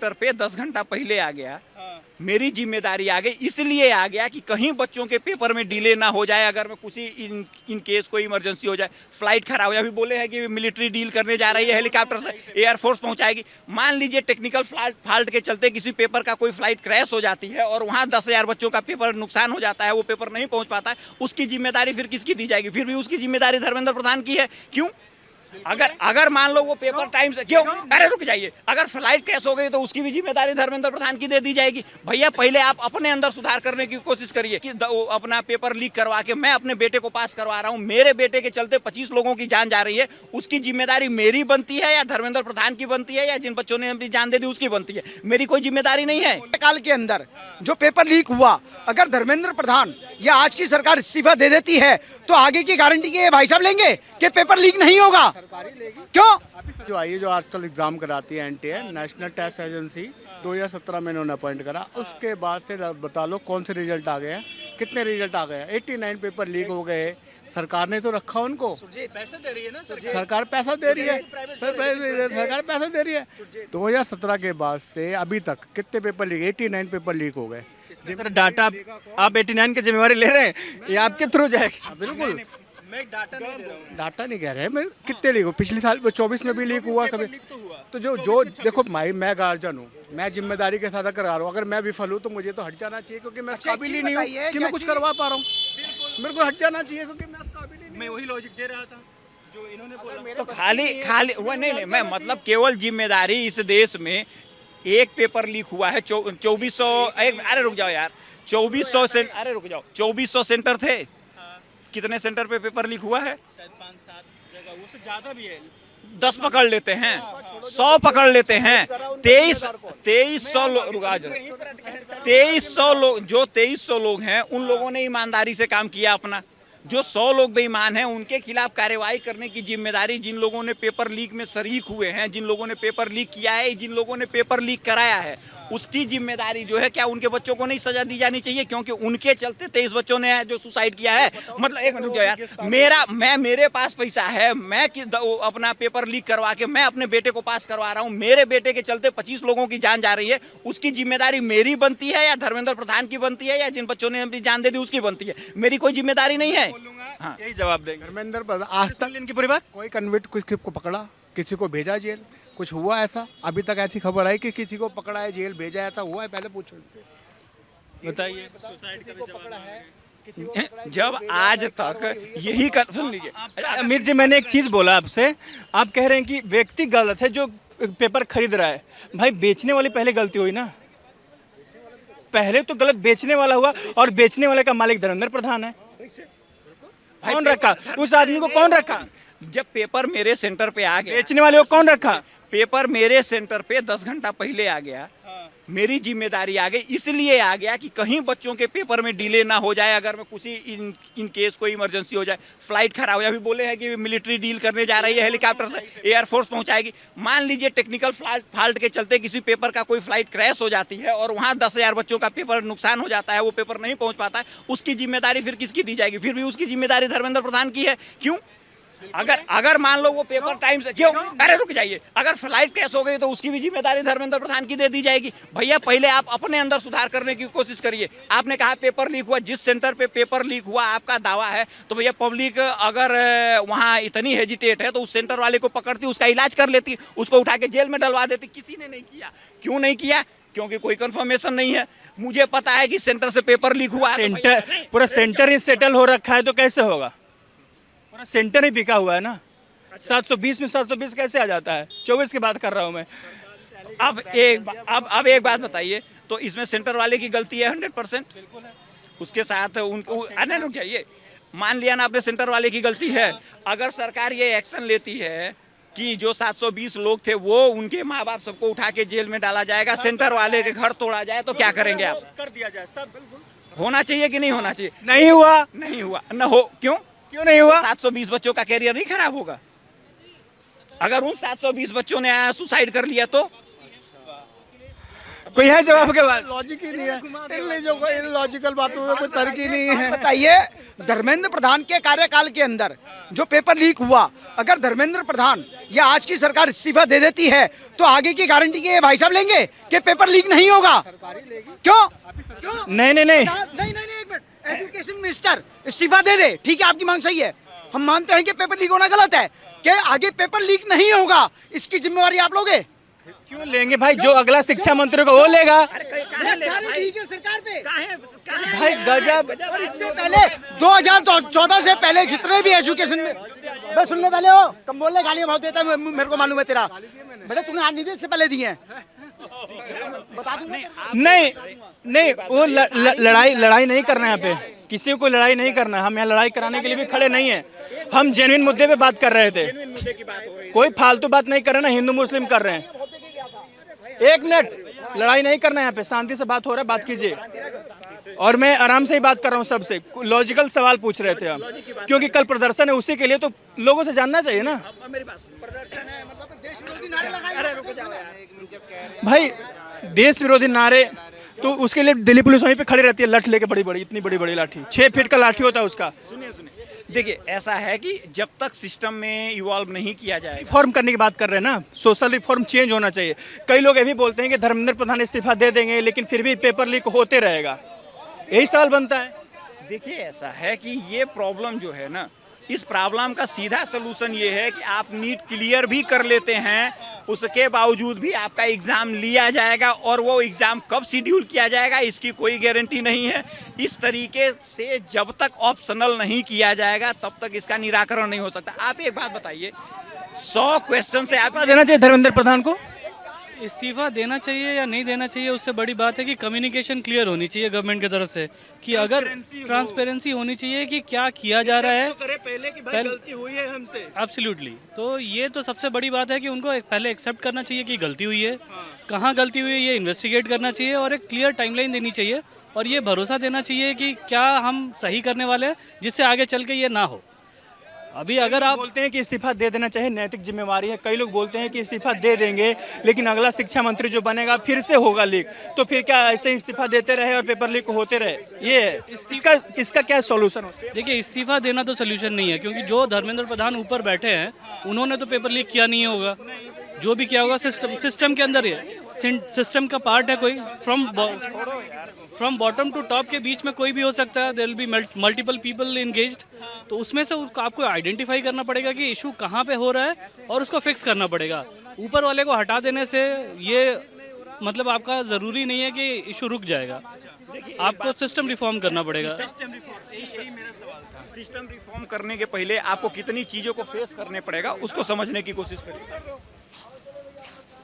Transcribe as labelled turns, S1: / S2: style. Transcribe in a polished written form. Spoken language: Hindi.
S1: सेंटर पे 10 घंटा पहले आ गया। मेरी जिम्मेदारी आ गई, इसलिए आ गया कि कहीं बच्चों के पेपर में डिले ना हो जाए। अगर मैं कुछ इन केस कोई इमरजेंसी हो जाए, फ्लाइट खराब हो जाए, अभी बोले हैं कि मिलिट्री डील करने जा रही है, हेलीकॉप्टर से एयरफोर्स पहुंचाएगी। मान लीजिए टेक्निकल फॉल्ट के चलते किसी पेपर का कोई फ्लाइट क्रैश हो जाती है और वहां 10,000 बच्चों का पेपर नुकसान हो जाता है, वो पेपर नहीं पहुंच पाता है, उसकी जिम्मेदारी फिर किसकी दी जाएगी? फिर भी उसकी जिम्मेदारी धर्मेंद्र प्रधान की है। क्यों? अगर मान लो वो पेपर टाइम से, क्यों? अरे रुक जाइए, अगर फ्लाइट क्रैश हो गई तो उसकी भी जिम्मेदारी धर्मेंद्र प्रधान की दे दी जाएगी। भैया पहले आप अपने अंदर सुधार करने की कोशिश करिए कि अपना पेपर लीक करवा के मैं अपने बेटे को पास करवा रहा हूं, मेरे बेटे के चलते 25 लोगों की जान जा रही है, उसकी जिम्मेदारी मेरी बनती है या धर्मेंद्र प्रधान की बनती है या जिन बच्चों ने अपनी जान दे दी उसकी बनती है? मेरी कोई जिम्मेदारी नहीं है।
S2: काल के अंदर जो पेपर लीक हुआ, अगर धर्मेंद्र प्रधान या आज की सरकार इस्तीफा दे देती है तो आगे की गारंटी के भाई साहब लेंगे कि पेपर लीक नहीं होगा? क्यों?
S3: जो आई है, जो आजकल एग्जाम कराती है एनटीए, नेशनल टेस्ट एजेंसी, 2017 में इन्होंने अपॉइंट करा। उसके बाद से बता लो कौन से रिजल्ट आ गए हैं, कितने रिजल्ट आ गए हैं? 89 पेपर लीक हो गए। सरकार ने तो रखा उनको,
S2: पैसे दे रही है ना
S3: सरकार पैसा दे रही है, सरकार पैसा दे रही है। 2017 के बाद से अभी तक कितने पेपर लीक? 89 पेपर लीक हो गए।
S2: सर डाटा आप 89 की जिम्मेवारी ले रहे हैं, ये आपके थ्रू जाएगा?
S3: बिल्कुल,
S2: मैं डाटा नहीं दे रहा हूँ।
S3: डाटा नहीं कह रहे, मैं कितने लीक हो? पिछले साल 24 में भी लीक हुआ कभी? तो जो देखो मैं गार्जियन हूँ, मैं जिम्मेदारी के साथ करा रहा हूँ। अगर मैं विफल हूँ तो मुझे तो हट जाना चाहिए, क्योंकि मैं काबिल ही नहीं हूँ कि मैं कुछ करवा पा रहा हूँ। मेरे को हट जाना चाहिए क्योंकि मैं काबिल ही नहीं।
S2: मैं वही लॉजिक दे रहा था जो इन्होंने बोला।
S1: तो खाली वो नहीं, मैं मतलब केवल जिम्मेदारी इस देश में एक पेपर लीक हुआ है 2400। अरे रुक जाओ यार, 2400 से, अरे रुक जाओ, 2400 सेंटर थे। कितने सेंटर पे पेपर लीक हुआ है?
S2: शायद 5-7 जगह, वो से ज्यादा भी है।
S1: 10 पकड़ लेते हैं, 100 पकड़ लेते हैं, 2300 लोग, रुका जाओ, 2300 लोग, जो 2300 लोग हैं उन लोगों ने ईमानदारी से काम किया अपना। जो 100 लोग बेईमान हैं उनके खिलाफ कार्रवाई करने की जिम्मेदारी जिन लोगों ने पेपर लीक में शरीक हुए हैं, जिन लोगों ने पेपर लीक किया है, जिन लोगों ने पेपर लीक कराया है, उसकी जिम्मेदारी जो है, क्या उनके बच्चों को नहीं सजा दी जानी चाहिए? क्योंकि उनके चलते 23 बच्चों ने जो सुसाइड किया है। मतलब एक मिनट रुको यार, मेरे पास पैसा है, मैं अपना पेपर लीक करवा के मैं अपने बेटे को पास करवा रहा हूँ, मेरे बेटे के चलते 25 लोगों की जान जा रही है, उसकी जिम्मेदारी मेरी बनती है या धर्मेंद्र प्रधान की बनती है या जिन बच्चों ने अपनी जान दे दी उसकी बनती है? मेरी कोई जिम्मेदारी नहीं है।
S2: हाँ, यही जवाब देंगे।
S3: धर्मेंद्र प्रधान आज तक
S2: इनकी पूरी बात,
S3: कोई कन्विक्ट किसी को पकड़ा, किसी को भेजा जेल, कुछ हुआ ऐसा? अभी तक ऐसी खबर आई कि किसी को पकड़ा है, जेल भेजा, ऐसा हुआ है? पहले पूछो इनसे,
S2: बताइए। सुसाइड का
S3: पकड़ा है?
S1: जब आज तक यही कर, सुन लीजिए
S2: अमीर जी, मैंने एक चीज बोला आपसे, आप कह रहे हैं कि व्यक्ति गलत है जो पेपर खरीद रहा है। भाई बेचने वाली पहले गलती हुई ना, पहले तो गलत बेचने वाला हुआ और बेचने वाले का मालिक धर्मेंद्र प्रधान है। कौन रखा उस आदमी को? कौन रखा?
S1: जब पेपर मेरे सेंटर पे आ गया,
S2: बेचने वाले को कौन रखा?
S1: पेपर मेरे सेंटर पे 10 घंटा पहले आ गया, मेरी जिम्मेदारी आ गई, इसलिए आ गया कि कहीं बच्चों के पेपर में डिले ना हो जाए। अगर मैं कुछ इन केस कोई इमरजेंसी हो जाए, फ्लाइट खराब हो जाए, अभी बोले हैं कि मिलिट्री डील करने जा रही है, हेलीकॉप्टर से एयरफोर्स पहुंचाएगी। मान लीजिए टेक्निकल फॉल्ट के चलते किसी पेपर का कोई फ्लाइट क्रैश हो जाती है और वहां 10,000 बच्चों का पेपर नुकसान हो जाता है, वो पेपर नहीं पहुंच पाता है, उसकी जिम्मेदारी फिर किसकी दी जाएगी? फिर भी उसकी जिम्मेदारी धर्मेंद्र प्रधान की है। क्यों? अगर मान लो वो पेपर टाइम से, क्यों? अरे रुक जाइए, अगर फ्लाइट क्रैश हो गई तो उसकी भी जिम्मेदारी धर्मेंद्र प्रधान की दे दी जाएगी। भैया पहले आप अपने अंदर सुधार करने की कोशिश करिए। आपने कहा पेपर लीक हुआ, जिस सेंटर पे पेपर लीक हुआ आपका दावा है, तो भैया पब्लिक अगर वहां इतनी हेजिटेट है तो उस सेंटर वाले को पकड़ती, उसका इलाज कर लेती, उसको उठा के जेल में डलवा देती। किसी ने नहीं किया। क्यों नहीं किया? क्योंकि कोई कंफर्मेशन नहीं है। मुझे पता है कि सेंटर से पेपर लीक हुआ,
S2: पूरा सेंटर ही सेटल हो रखा है तो कैसे होगा? पूरा सेंटर ही बिका हुआ है ना। 720 में 720 कैसे आ जाता है? 24 की बात कर रहा हूँ मैं।
S1: अब एक बात बताइए, तो इसमें सेंटर वाले की गलती है 100%? उसके साथ उनको, अरे रुक जाइए, मान लिया ना आपने सेंटर वाले की गलती है, अगर सरकार ये एक्शन लेती है कि जो 720 लोग थे वो उनके माँ बाप सबको उठा के जेल में डाला जाएगा, सेंटर वाले के घर तोड़ा जाए, तो क्या करेंगे आप?
S2: कर दिया जाए सब।
S1: होना चाहिए कि नहीं होना चाहिए?
S2: नहीं हुआ,
S1: नहीं हुआ न हो। क्यों
S2: क्यों नहीं हुआ?
S1: 720 बच्चों का कैरियर नहीं खराब होगा? अगर उन 720 बच्चों ने सुसाइड कर लिया तो
S2: कोई है जवाब के बाद?
S3: लॉजिक ही नहीं है, इन लॉजिकल बातों में कोई तर्क ही नहीं है।
S4: बताइए, धर्मेंद्र प्रधान के कार्यकाल के अंदर जो पेपर लीक हुआ, अगर धर्मेंद्र प्रधान या आज की सरकार इस्तीफा दे देती है तो आगे की गारंटी के भाई साहब लेंगे कि पेपर लीक नहीं होगा? क्यों?
S2: नहीं,
S4: नहीं, एक मिनट, एजुकेशन मिनिस्टर इस्तीफा दे दे, ठीक है, आपकी मांग सही है, हम मानते हैं कि पेपर लीक होना गलत है, कि आगे पेपर लीक नहीं होगा, इसकी जिम्मेवारी आप लोगे?
S2: क्यों लेंगे भाई? जो अगला शिक्षा मंत्री को वो लेगा
S4: ठीक है सरकार पे
S2: भाई। गजब।
S4: और इससे पहले 2014 से पहले जितने भी एजुकेशन में, बस सुनने पहले हो, कम बोलने गालियां बहुत देता है, मेरे को मालूम है तेरा, बेटा तूने आज नहीं दिए, इससे पहले दिए हैं, बता दूं।
S2: नहीं, वो लड़ाई नहीं करना है यहाँ पे, किसी को लड़ाई नहीं करना है, हम यहाँ लड़ाई कराने के लिए भी खड़े नहीं है, हम जेन्युइन मुद्दे पे बात कर रहे थे, कोई फालतू बात नहीं कर रहे ना, हिंदू मुस्लिम कर रहे हैं। एक मिनट, लड़ाई नहीं करना है यहाँ पे, शांति से बात हो रहा है, बात कीजिए। और मैं आराम से ही बात कर रहा हूँ सबसे, लॉजिकल सवाल पूछ रहे थे हम, क्योंकि कल प्रदर्शन है, उसी के लिए तो लोगों से जानना चाहिए ना भाई। देश विरोधी नारे तो उसके लिए दिल्ली पुलिस वहीं पे खड़ी रहती है, लठ लेके, बड़ी बड़ी, इतनी बड़ी बड़ी लाठी, 6 फीट का लाठी होता है उसका।
S1: सुनिए, देखिए ऐसा है कि जब तक सिस्टम में इवॉल्व नहीं किया जाए,
S2: रिफॉर्म करने की बात कर रहे हैं ना, सोशल रिफॉर्म चेंज होना चाहिए। कई लोग ये भी बोलते हैं कि धर्मेंद्र प्रधान इस्तीफा दे देंगे लेकिन फिर भी पेपर लीक होते रहेगा, यही सवाल बनता है।
S1: देखिए ऐसा है कि ये प्रॉब्लम जो है ना, इस प्रॉब्लम का सीधा सलूशन ये है कि आप नीट क्लियर भी कर लेते हैं, उसके बावजूद भी आपका एग्ज़ाम लिया जाएगा, और वो एग्ज़ाम कब शेड्यूल किया जाएगा इसकी कोई गारंटी नहीं है। इस तरीके से जब तक ऑप्शनल नहीं किया जाएगा तब तक इसका निराकरण नहीं हो सकता। आप एक बात बताइए, 100 क्वेश्चन से आप
S2: देना चाहिए धर्मेंद्र प्रधान को?
S5: इस्तीफा देना चाहिए या नहीं देना चाहिए, उससे बड़ी बात है कि कम्युनिकेशन क्लियर होनी चाहिए गवर्नमेंट की तरफ से, कि अगर ट्रांसपेरेंसी होनी चाहिए कि क्या किया जा रहा है
S2: पहले की भाई गलती हुई है हमसे।
S5: एब्सोल्युटली, तो ये तो सबसे बड़ी बात है कि उनको पहले एक्सेप्ट करना चाहिए कि गलती हुई है, कहाँ गलती हुई है ये इन्वेस्टिगेट करना चाहिए, और एक क्लियर टाइमलाइन देनी चाहिए, और ये भरोसा देना चाहिए कि क्या हम सही करने वाले हैं, जिससे आगे चल के ये ना हो। अभी अगर आप
S2: बोलते हैं कि इस्तीफा दे देना चाहिए, नैतिक जिम्मेवारी है, कई लोग बोलते हैं कि इस्तीफा दे देंगे लेकिन अगला शिक्षा मंत्री जो बनेगा फिर से होगा लीक, तो फिर क्या ऐसे इस्तीफा देते रहे और पेपर लीक होते रहे? ये है इसका क्या सॉल्यूशन हो?
S5: देखिए, इस्तीफा देना तो सोल्यूशन नहीं है, क्योंकि जो धर्मेंद्र प्रधान ऊपर बैठे हैं उन्होंने तो पेपर लीक किया नहीं होगा, जो भी किया होगा सिस्टम के अंदर ही है, सिस्टम का पार्ट है, कोई फ्रॉम बॉटम टू टॉप के बीच में कोई भी हो सकता है, there will be multiple people engaged, तो उसमें से उसको आपको आइडेंटिफाई करना पड़ेगा कि इशू कहाँ पे हो रहा है और उसको फिक्स करना पड़ेगा। ऊपर वाले को हटा देने से ये मतलब आपका ज़रूरी नहीं है कि इशू रुक जाएगा, आपको सिस्टम रिफॉर्म करना पड़ेगा।
S1: सिस्टम रिफॉर्म करने के पहले आपको कितनी चीज़ों को फेस करने पड़ेगा उसको समझने की कोशिश करिए।